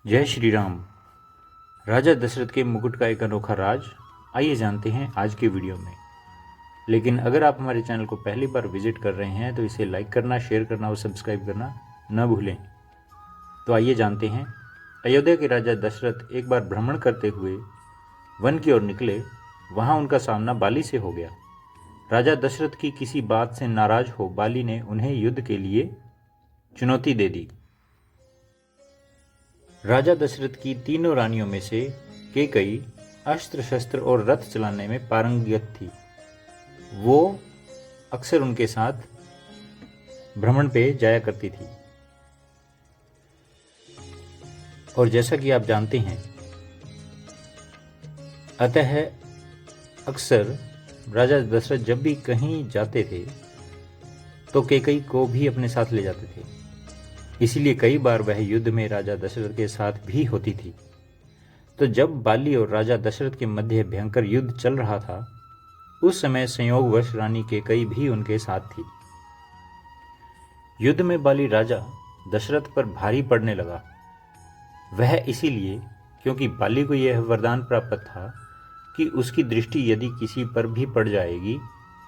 जय श्री राम। राजा दशरथ के मुकुट का एक अनोखा राज, आइए जानते हैं आज के वीडियो में। लेकिन अगर आप हमारे चैनल को पहली बार विजिट कर रहे हैं तो इसे लाइक करना, शेयर करना और सब्सक्राइब करना न भूलें। तो आइए जानते हैं। अयोध्या के राजा दशरथ एक बार भ्रमण करते हुए वन की ओर निकले। वहाँ उनका सामना बाली से हो गया। राजा दशरथ की किसी बात से नाराज हो बाली ने उन्हें युद्ध के लिए चुनौती दे दी। राजा दशरथ की तीनों रानियों में से कैकेयी अस्त्र शस्त्र और रथ चलाने में पारंगत थी। वो अक्सर उनके साथ भ्रमण पे जाया करती थी। और जैसा कि आप जानते हैं, अतः अक्सर राजा दशरथ जब भी कहीं जाते थे तो कैकेयी को भी अपने साथ ले जाते थे। इसीलिए कई बार वह युद्ध में राजा दशरथ के साथ भी होती थी। तो जब बाली और राजा दशरथ के मध्य भयंकर युद्ध चल रहा था, उस समय संयोगवश रानी कैकेयी भी उनके साथ थी। युद्ध में बाली राजा दशरथ पर भारी पड़ने लगा। वह इसीलिए क्योंकि बाली को यह वरदान प्राप्त था कि उसकी दृष्टि यदि किसी पर भी पड़ जाएगी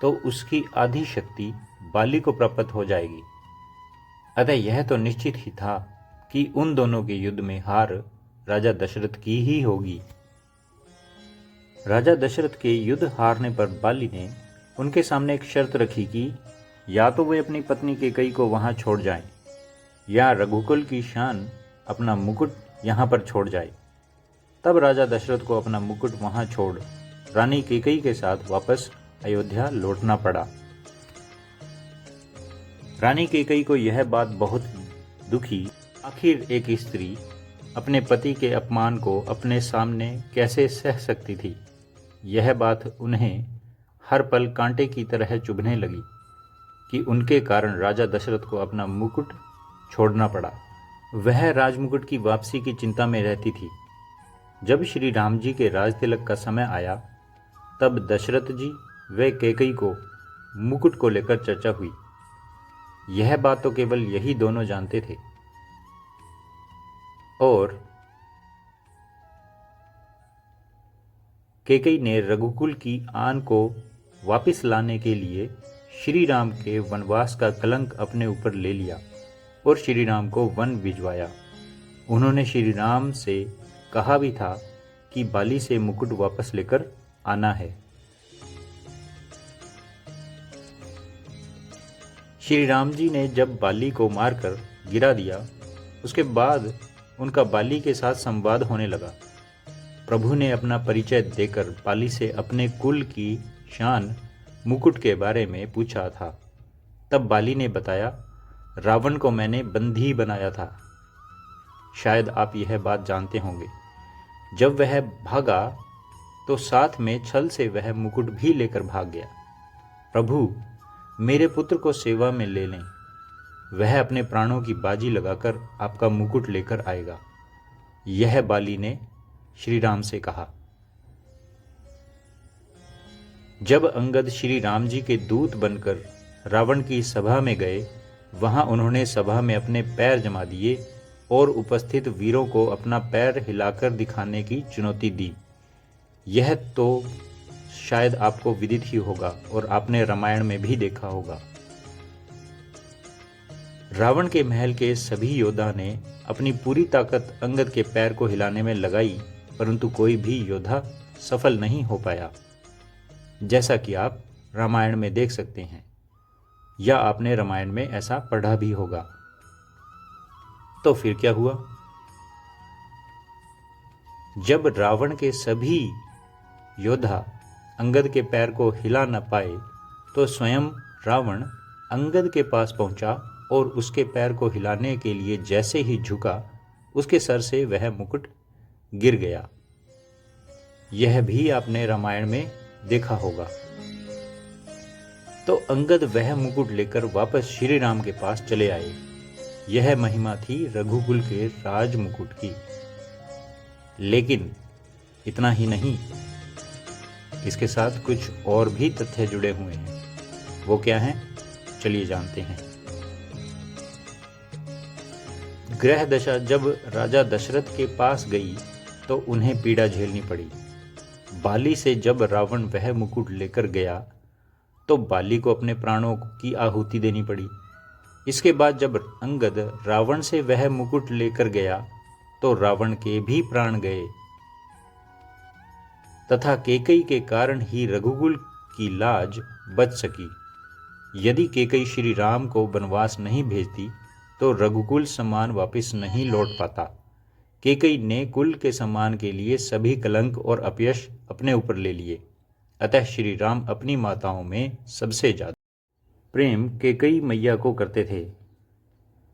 तो उसकी आधी शक्ति बाली को प्राप्त हो जाएगी। अतः यह तो निश्चित ही था कि उन दोनों के युद्ध में हार राजा दशरथ की ही होगी। राजा दशरथ के युद्ध हारने पर बाली ने उनके सामने एक शर्त रखी कि या तो वे अपनी पत्नी कैकेयी को वहां छोड़ जाएं, या रघुकुल की शान अपना मुकुट यहां पर छोड़ जाए। तब राजा दशरथ को अपना मुकुट वहां छोड़ रानी कैकेयी के साथ वापस अयोध्या लौटना पड़ा। रानी कैकेयी को यह बात बहुत दुखी, आखिर एक स्त्री अपने पति के अपमान को अपने सामने कैसे सह सकती थी। यह बात उन्हें हर पल कांटे की तरह चुभने लगी कि उनके कारण राजा दशरथ को अपना मुकुट छोड़ना पड़ा। वह राजमुकुट की वापसी की चिंता में रहती थी। जब श्री राम जी के राज तिलक का समय आया, तब दशरथ जी व कैकेयी को मुकुट को लेकर चर्चा हुई। यह बात तो केवल यही दोनों जानते थे। और कैकेयी ने रघुकुल की आन को वापस लाने के लिए श्री राम के वनवास का कलंक अपने ऊपर ले लिया और श्री राम को वन भिजवाया। उन्होंने श्री राम से कहा भी था कि बाली से मुकुट वापस लेकर आना है। श्री राम जी ने जब बाली को मारकर गिरा दिया, उसके बाद उनका बाली के साथ संवाद होने लगा। प्रभु ने अपना परिचय देकर बाली से अपने कुल की शान मुकुट के बारे में पूछा था। तब बाली ने बताया, रावण को मैंने बंदी बनाया था। शायद आप यह बात जानते होंगे। जब वह भागा तो साथ में छल से वह मुकुट भी लेकर भाग गया। प्रभु, मेरे पुत्र को सेवा में ले लें, वह अपने प्राणों की बाजी लगाकर आपका मुकुट लेकर आएगा। यह बाली ने श्री राम से कहा। जब अंगद श्री राम जी के दूत बनकर रावण की सभा में गए, वहां उन्होंने सभा में अपने पैर जमा दिए और उपस्थित वीरों को अपना पैर हिलाकर दिखाने की चुनौती दी। यह तो शायद आपको विदित ही होगा और आपने रामायण में भी देखा होगा। रावण के महल के सभी योद्धा ने अपनी पूरी ताकत अंगद के पैर को हिलाने में लगाई, परंतु कोई भी योद्धा सफल नहीं हो पाया, जैसा कि आप रामायण में देख सकते हैं, या आपने रामायण में ऐसा पढ़ा भी होगा। तो फिर क्या हुआ? जब रावण के सभी योद्धा अंगद के पैर को हिला न पाए, तो स्वयं रावण अंगद के पास पहुंचा और उसके पैर को हिलाने के लिए जैसे ही झुका, उसके सर से वह मुकुट गिर गया। यह भी आपने रामायण में देखा होगा। तो अंगद वह मुकुट लेकर वापस श्री राम के पास चले आए। यह महिमा थी रघुकुल के राज मुकुट की। लेकिन इतना ही नहीं, इसके साथ कुछ और भी तथ्य जुड़े हुए हैं। वो क्या हैं? चलिए जानते हैं। ग्रह दशा जब राजा दशरथ के पास गई तो उन्हें पीड़ा झेलनी पड़ी। बाली से जब रावण वह मुकुट लेकर गया तो बाली को अपने प्राणों की आहुति देनी पड़ी। इसके बाद जब अंगद रावण से वह मुकुट लेकर गया तो रावण के भी प्राण गए तथा केकई के कारण ही रघुकुल की लाज बच सकी। यदि केकई श्री राम को वनवास नहीं भेजती तो रघुकुल सम्मान वापस नहीं लौट पाता। केकई ने कुल के सम्मान के लिए सभी कलंक और अपयश अपने ऊपर ले लिए। अतः श्री राम अपनी माताओं में सबसे ज्यादा प्रेम केकई मैया को करते थे।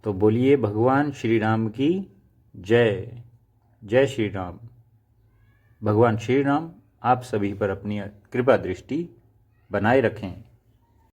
तो बोलिए भगवान श्री राम की जय। जय श्री राम। भगवान श्री राम आप सभी पर अपनी कृपा दृष्टि बनाए रखें।